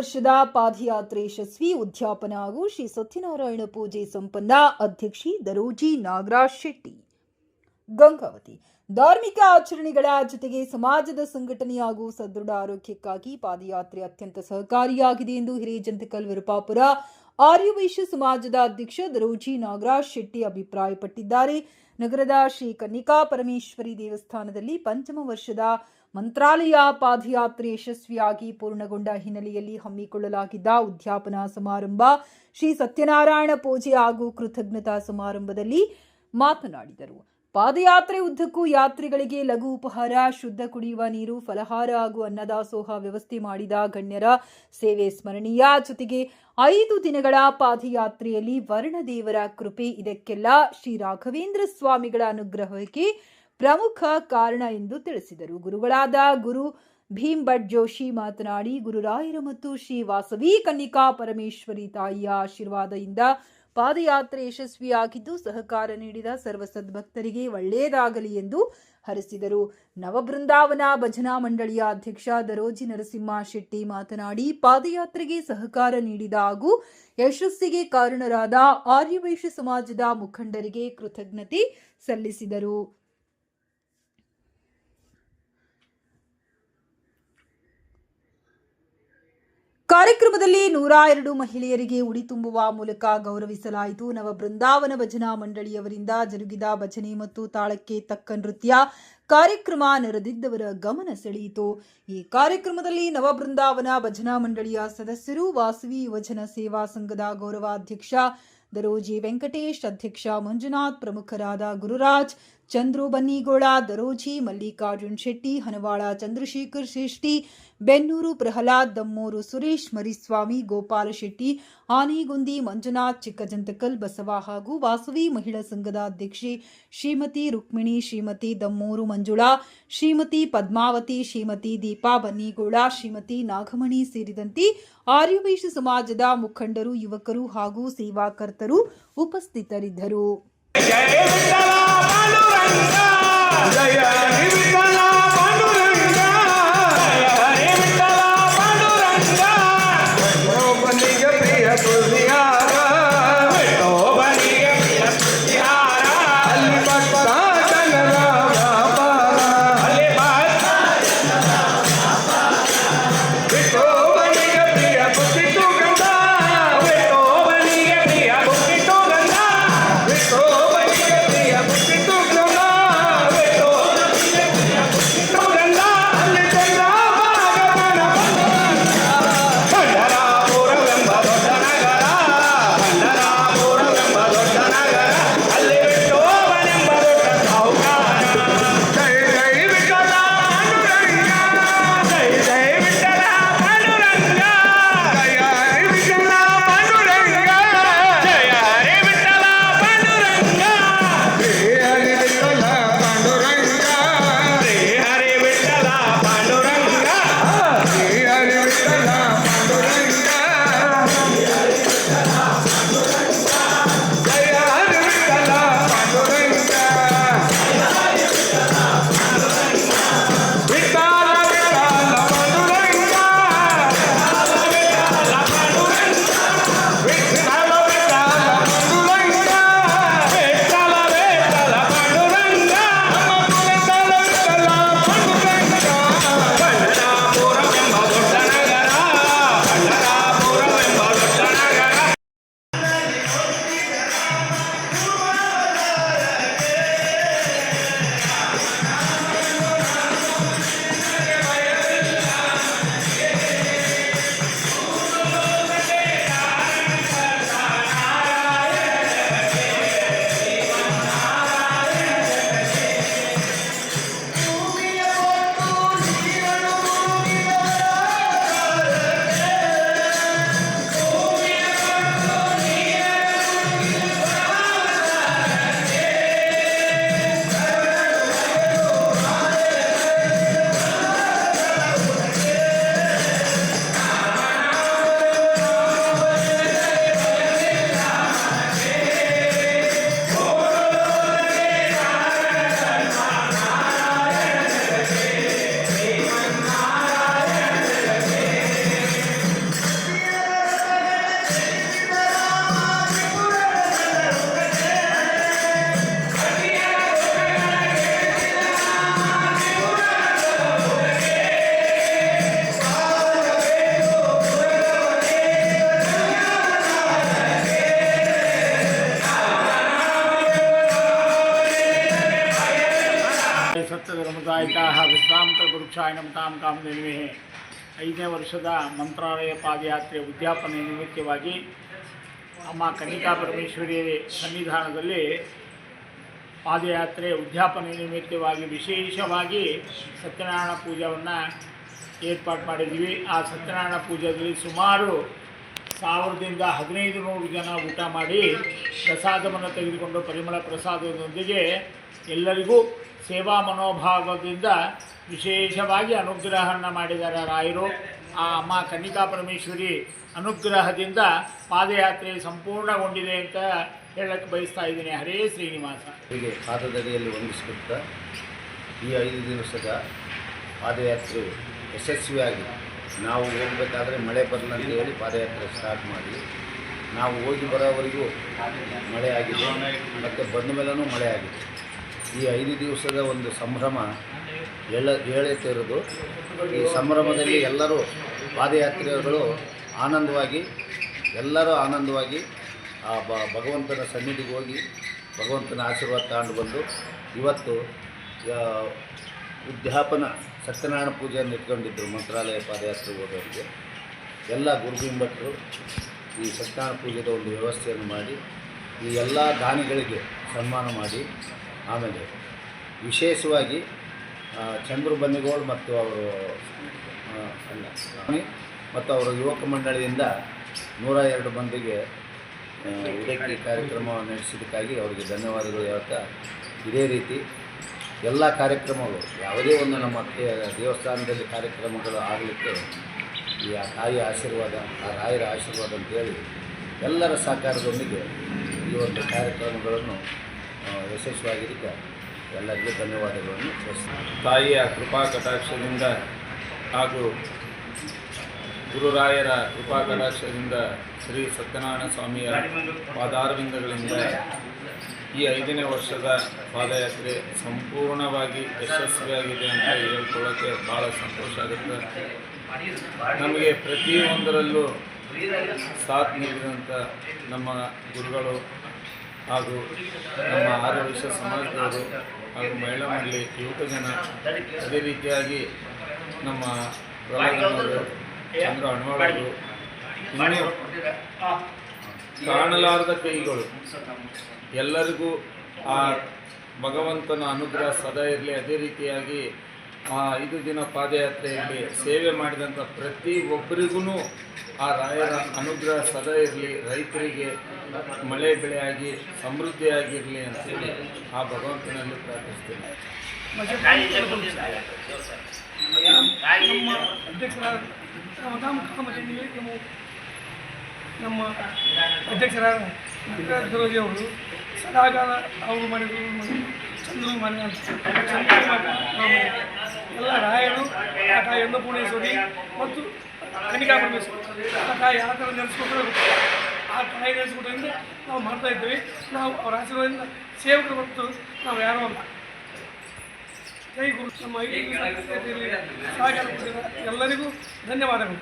ವರ್ಷದ ಪಾದಯಾತ್ರೆ ಯಶಸ್ವಿ ಉದ್ಯಾಪನ ಹಾಗೂ ಶ್ರೀ ಸತ್ಯನಾರಾಯಣ ಪೂಜೆ ಸಂಪನ್ನ. ಅಧ್ಯಕ್ಷೆ ದರೋಜಿ ನಾಗರಾಜ್ ಶೆಟ್ಟಿ. ಗಂಗಾವತಿ. ಧಾರ್ಮಿಕ ಆಚರಣೆಗಳ ಜೊತೆಗೆ ಸಮಾಜದ ಸಂಘಟನೆ ಹಾಗೂ ಸದೃಢ ಆರೋಗ್ಯಕ್ಕಾಗಿ ಪಾದಯಾತ್ರೆ ಅತ್ಯಂತ ಸಹಕಾರಿಯಾಗಿದೆ ಎಂದು ಹಿರೇಜಂತಕಲ್ ವಿರುಪಾಪುರ ಆರ್ಯವೈಶ್ಯ ಸಮಾಜದ ಅಧ್ಯಕ್ಷ ದರೋಜಿ ನಾಗರಾಜ್ ಶೆಟ್ಟಿ ಅಭಿಪ್ರಾಯಪಟ್ಟಿದ್ದಾರೆ. ನಗರದ ಶ್ರೀ ಕನ್ನಿಕಾ ಪರಮೇಶ್ವರಿ ದೇವಸ್ಥಾನದಲ್ಲಿ ಪಂಚಮ ವರ್ಷದ ಮಂತ್ರಾಲಯ ಪಾದಯಾತ್ರೆ ಯಶಸ್ವಿಯಾಗಿ ಪೂರ್ಣಗೊಂಡ ಹಿನ್ನೆಲೆಯಲ್ಲಿ ಹಮ್ಮಿಕೊಳ್ಳಲಾಗಿದ್ದ ಉದ್ಯಾಪನಾ ಸಮಾರಂಭ, ಶ್ರೀ ಸತ್ಯನಾರಾಯಣ ಪೂಜೆ ಹಾಗೂ ಕೃತಜ್ಞತಾ ಸಮಾರಂಭದಲ್ಲಿ ಮಾತನಾಡಿದರು. ಪಾದಯಾತ್ರೆ ಉದ್ದಕ್ಕೂ ಯಾತ್ರಿಗಳಿಗೆ ಲಘು ಉಪಹಾರ, ಶುದ್ಧ ಕುಡಿಯುವ ನೀರು, ಫಲಹಾರ ಹಾಗೂ ಅನ್ನದಾಸೋಹ ವ್ಯವಸ್ಥೆ ಮಾಡಿದ ಗಣ್ಯರ ಸೇವೆ ಸ್ಮರಣೀಯ. ಜೊತೆಗೆ 5 ದಿನಗಳ ಪಾದಯಾತ್ರೆಯಲ್ಲಿ ವರ್ಣದೇವರ ಕೃಪೆ, ಇದಕ್ಕೆಲ್ಲ ಶ್ರೀ ರಾಘವೇಂದ್ರ ಸ್ವಾಮಿಗಳ ಅನುಗ್ರಹಕ್ಕೆ ಪ್ರಮುಖ ಕಾರಣ ಎಂದು ತಿಳಿಸಿದರು. ಗುರುಗಳಾದ ಗುರು ಭೀಮ್ ಭಟ್ ಜೋಶಿ ಮಾತನಾಡಿ, ಗುರುರಾಯರ ಮತ್ತು ಶ್ರೀ ವಾಸವಿ ಕನ್ನಿಕಾ ಪರಮೇಶ್ವರಿ ತಾಯಿಯ ಆಶೀರ್ವಾದದಿಂದ ಪಾದಯಾತ್ರೆ ಯಶಸ್ವಿಯಾಗಿದ್ದು ಸಹಕಾರ ನೀಡಿದ ಸರ್ವ ಸದ್ಭಕ್ತರಿಗೆ ಒಳ್ಳೆಯದಾಗಲಿ ಎಂದು ಹರಸಿದರು. ನವಬೃಂದಾವನ ಭಜನಾ ಮಂಡಳಿಯ ಅಧ್ಯಕ್ಷ ದರೋಜಿ ನರಸಿಂಹ ಶೆಟ್ಟಿ ಮಾತನಾಡಿ, ಪಾದಯಾತ್ರೆಗೆ ಸಹಕಾರ ನೀಡಿದ ಹಾಗೂ ಯಶಸ್ಸಿಗೆ ಕಾರಣರಾದ ಆರ್ಯವೈಶ್ಯ ಸಮಾಜದ ಮುಖಂಡರಿಗೆ ಕೃತಜ್ಞತೆ ಸಲ್ಲಿಸಿದರು. ಕಾರ್ಯಕ್ರಮದಲ್ಲಿ 102 ಮಹಿಳೆಯರಿಗೆ ಉಡಿ ತುಂಬುವ ಮೂಲಕ ಗೌರವಿಸಲಾಯಿತು. ನವಬೃಂದಾವನ ಭಜನಾ ಮಂಡಳಿಯವರಿಂದ ಜರುಗಿದ ಭಜನೆ ಮತ್ತು ತಾಳಕ್ಕೆ ತಕ್ಕ ನೃತ್ಯ ಕಾರ್ಯಕ್ರಮ ನೆರೆದಿದ್ದವರ ಗಮನ ಸೆಳೆಯಿತು. ಈ ಕಾರ್ಯಕ್ರಮದಲ್ಲಿ ನವಬೃಂದಾವನ ಭಜನಾ ಮಂಡಳಿಯ ಸದಸ್ಯರು, ವಾಸವಿ ಯುವಜನ ಸೇವಾ ಸಂಘದ ಗೌರವಾಧ್ಯಕ್ಷ ದರೋಜಿ ವೆಂಕಟೇಶ್, ಅಧ್ಯಕ್ಷ ಮಂಜುನಾಥ್, ಪ್ರಮುಖರಾದ ಗುರುರಾಜ್, ಚಂದ್ರು ಬನ್ನಿಗೋಳ, ದರೋಜಿ, ಮಲ್ಲಿಕಾರ್ಜುನ್ ಶೆಟ್ಟಿ, ಹನವಾಳ ಚಂದ್ರಶೇಖರ್ ಶ್ರೇಷ್ಠಿ, ಬೆನ್ನೂರು ಪ್ರಹ್ಲಾದ್, ದಮ್ಮೂರು ಸುರೇಶ್, ಮರಿಸ್ವಾಮಿ, ಗೋಪಾಲ ಶೆಟ್ಟಿ, ಆನೆಗುಂದಿ ಮಂಜುನಾಥ್, ಚಿಕ್ಕಜಂತಕಲ್ ಬಸವ ಹಾಗೂ ವಾಸವಿ ಮಹಿಳಾ ಸಂಘದ ಅಧ್ಯಕ್ಷೆ ಶ್ರೀಮತಿ ರುಕ್ಮಿಣಿ, ಶ್ರೀಮತಿ ದಮ್ಮೂರು ಮಂಜುಳಾ, ಶ್ರೀಮತಿ ಪದ್ಮಾವತಿ, ಶ್ರೀಮತಿ ದೀಪಾ ಬನ್ನಿಗೋಳ, ಶ್ರೀಮತಿ ನಾಗಮಣಿ ಸೇರಿದಂತೆ ಆರ್ಯವೈಶ್ಯ ಸಮಾಜದ ಮುಖಂಡರು, ಯುವಕರು ಹಾಗೂ ಸೇವಾಕರ್ತರು ಉಪಸ್ಥಿತರಿದ್ದರು. ಗಂಗಾ ಕಲ್ಪವೃಕ್ಷಾಯ ನಮತಾಂ ಕಾಮಧೇನುವೆ 5ನೇ ವರ್ಷದ ಮಂತ್ರಾಲಯ ಪಾದಯಾತ್ರೆ ಉದ್ಯಾಪನೆ ನಿಮಿತ್ತವಾಗಿ ಅಮ್ಮ ಕನ್ನಿಕಾ ಪರಮೇಶ್ವರಿ ಸನ್ನಿಧಾನದಲ್ಲಿ ಪಾದಯಾತ್ರೆ ಉದ್ಯಾಪನೆ ನಿಮಿತ್ತವಾಗಿ ವಿಶೇಷವಾಗಿ ಸತ್ಯನಾರಾಯಣ ಪೂಜೆಯನ್ನು ಏರ್ಪಾಡು ಮಾಡಿದ್ವಿ. ಆ ಸತ್ಯನಾರಾಯಣ ಪೂಜೆಯಲ್ಲಿ ಸುಮಾರು 1000ರಿಂದ 1500 ಜನ ಊಟ ಮಾಡಿ ಪ್ರಸಾದವನ್ನು ತೆಗೆದುಕೊಂಡು ಪರಿಮಳ ಪ್ರಸಾದದೊಂದಿಗೆ ಎಲ್ಲರಿಗೂ ಸೇವಾ ಮನೋಭಾವದಿಂದ ವಿಶೇಷವಾಗಿ ಅನುಗ್ರಹವನ್ನು ಮಾಡಿದ್ದಾರೆ ರಾಯರು. ಆ ಅಮ್ಮ ಕನ್ನಿಕಾ ಪರಮೇಶ್ವರಿ ಅನುಗ್ರಹದಿಂದ ಪಾದಯಾತ್ರೆ ಸಂಪೂರ್ಣಗೊಂಡಿದೆ ಅಂತ ಹೇಳಕ್ಕೆ ಬಯಸ್ತಾ ಇದ್ದೀನಿ. ಹರೇ ಶ್ರೀನಿವಾಸ. ಹೀಗೆ ಪಾದದಡಿಯಲ್ಲಿ ವಂದಿಸಿಕೊಳ್ತಾ ಈ 5 ದಿವಸದ ಪಾದಯಾತ್ರೆ ಯಶಸ್ವಿಯಾಗಿ ನಾವು ಹೋಗಬೇಕಾದ್ರೆ ಮಳೆ ಬರಲ್ಲ ಅಂತ ಹೇಳಿ ಪಾದಯಾತ್ರೆ ಸ್ಟಾರ್ಟ್ ಮಾಡಿ ನಾವು ಹೋಗಿ ಬರೋವರೆಗೂ ಮಳೆ ಆಗಿದೆ ಮತ್ತು ಬಂದ ಮೇಲೂ ಮಳೆ ಆಗಿದೆ. ಈ 5 ದಿವಸದ ಒಂದು ಸಂಭ್ರಮ ಹೇಳುತ್ತಿರೋದು. ಈ ಸಂಭ್ರಮದಲ್ಲಿ ಎಲ್ಲರೂ ಪಾದಯಾತ್ರಿಗಳು ಎಲ್ಲರೂ ಆನಂದವಾಗಿ ಆ ಭಗವಂತನ ಸನ್ನಿಧಿಗೆ ಹೋಗಿ ಭಗವಂತನ ಆಶೀರ್ವಾದ ತಗೊಂಡು ಬಂದು ಇವತ್ತು ಉದ್ಯಾಪನ ಸತ್ಯನಾರಾಯಣ ಪೂಜೆಯನ್ನು ಇಟ್ಕೊಂಡಿದ್ದರು. ಮಂತ್ರಾಲಯ ಪಾದಯಾತ್ರೆ ಹೋದವರಿಗೆ ಎಲ್ಲ ಗುರುಬಿಂಬಟ್ಟರು ಈ ಸತ್ಯನಾರಾಯಣ ಪೂಜೆದ ಒಂದು ವ್ಯವಸ್ಥೆಯನ್ನು ಮಾಡಿ ಈ ಎಲ್ಲ ದಾನಿಗಳಿಗೆ ಸನ್ಮಾನ ಮಾಡಿ ಆಮೇಲೆ ವಿಶೇಷವಾಗಿ ಚಂದ್ರು ಬನ್ನಿಗೋಳ್ ಮತ್ತು ಅವರು ಮತ್ತು ಅವರ ಯುವಕ ಮಂಡಳಿಯಿಂದ 102 ಮಂದಿಗೆ ಉಡುಪಿ ಕಾರ್ಯಕ್ರಮವನ್ನು ನಡೆಸಿದ್ದಕ್ಕಾಗಿ ಅವರಿಗೆ ಧನ್ಯವಾದಗಳು ಹೇಳ್ತಾ, ಇದೇ ರೀತಿ ಎಲ್ಲ ಕಾರ್ಯಕ್ರಮಗಳು ಯಾವುದೇ ಒಂದು ನಮ್ಮ ದೇವಸ್ಥಾನದಲ್ಲಿ ಕಾರ್ಯಕ್ರಮಗಳು ಆಗಲಿಕ್ಕೆ ಈ ತಾಯಿಯ ಆಶೀರ್ವಾದ, ಆ ರಾಯರ ಆಶೀರ್ವಾದ ಅಂತೇಳಿ ಎಲ್ಲರ ಸಹಕಾರದೊಂದಿಗೆ ಈ ಒಂದು ಕಾರ್ಯಕ್ರಮಗಳನ್ನು ಯಶಸ್ವಿಯಾಗಿದ್ದಕ್ಕೆ ಎಲ್ಲರಿಗೂ ಧನ್ಯವಾದಗಳನ್ನು ತಿಳಿಸ್ತೀನಿ. ತಾಯಿಯ ಕೃಪಾ ಕಟಾಕ್ಷದಿಂದ ಹಾಗೂ ಗುರುರಾಯರ ಕೃಪಾ ಕಟಾಕ್ಷದಿಂದ ಶ್ರೀ ಸತ್ಯನಾರಾಯಣ ಸ್ವಾಮಿಯ ಪಾದಾರವಿಂದಗಳಿಂದ ಈ 5ನೇ ವರ್ಷದ ಪಾದಯಾತ್ರೆ ಸಂಪೂರ್ಣವಾಗಿ ಯಶಸ್ವಿಯಾಗಿದೆ ಅಂತ ಹೇಳ್ಕೊಳ್ಳೋಕ್ಕೆ ಭಾಳ ಸಂತೋಷ ಆಗುತ್ತೆ. ನಮಗೆ ಪ್ರತಿಯೊಂದರಲ್ಲೂ ಸಾಥ್ ನೀಡಿದಂಥ ನಮ್ಮ ಗುರುಗಳು ಹಾಗೂ ನಮ್ಮ ಆರ್ಯವೈಶ್ಯ ಸಮಾಜದವರು ಹಾಗೂ ಮಹಿಳಾ ಮಂಡಳಿ, ಯುವಕ ಜನ, ಅದೇ ರೀತಿಯಾಗಿ ನಮ್ಮ ಪ್ರಹ್ಲಾದನವರು, ಚಂದ್ರ ಅಣ್ವಾಳರು, ಇನ್ನೂ ಕಾಣಲಾರದ ಕೈಗಳು ಎಲ್ಲರಿಗೂ ಆ ಭಗವಂತನ ಅನುಗ್ರಹ ಸದಾ ಇರಲಿ. ಅದೇ ರೀತಿಯಾಗಿ ಆ 5 ದಿನ ಪಾದಯಾತ್ರೆಯಲ್ಲಿ ಸೇವೆ ಮಾಡಿದಂಥ ಪ್ರತಿಯೊಬ್ಬರಿಗೂ ಆ ರಾಯರ ಅನುಗ್ರಹ ಸದಾ ಇರಲಿ. ರೈತರಿಗೆ ಮಳೆ ಬೆಳೆಯಾಗಿ ಸಮೃದ್ಧಿಯಾಗಿರಲಿ ಅಂತೇಳಿ ಆ ಭಗವಂತನಲ್ಲಿ ಪ್ರಾರ್ಥಿಸ್ತೇನೆ. ನಮ್ಮ ಅಧ್ಯಕ್ಷರಾದ ದರೋಜಿ ಅವರು ಸದಾಕಾಲ ಅವರು ಮಾಡಿದ್ರು, ಚಂದ್ರು ಮನೆ ಎಲ್ಲ ರಾಯರು, ಆ ತಾಯಿ ಅನ್ನಪೂರ್ಣೇಶ್ವರಿ ಮತ್ತು ಕನ್ನಿಕಾ ಪರಮೇಶ್ವರಿ, ಆ ತಾಯಿ ಯಾವ ಥರ ನೆನೆಸ್ಕೊಟ್ರೆ ಆ ತಾಯಿ ನೆನೆಸ್ಕೊಟ್ರಿಂದ ನಾವು ಮಾಡ್ತಾಯಿದ್ದೀವಿ. ನಾವು ಅವರ ಆಶೀರ್ವಾದದಿಂದ ಸೇವಕರು ಮತ್ತು ನಾವು ಯಾರೂ ಅಲ್ಲ. ಜೈ ಗುರು. ನಮ್ಮ 5 ಸಹಕಾರ ಎಲ್ಲರಿಗೂ ಧನ್ಯವಾದಗಳು.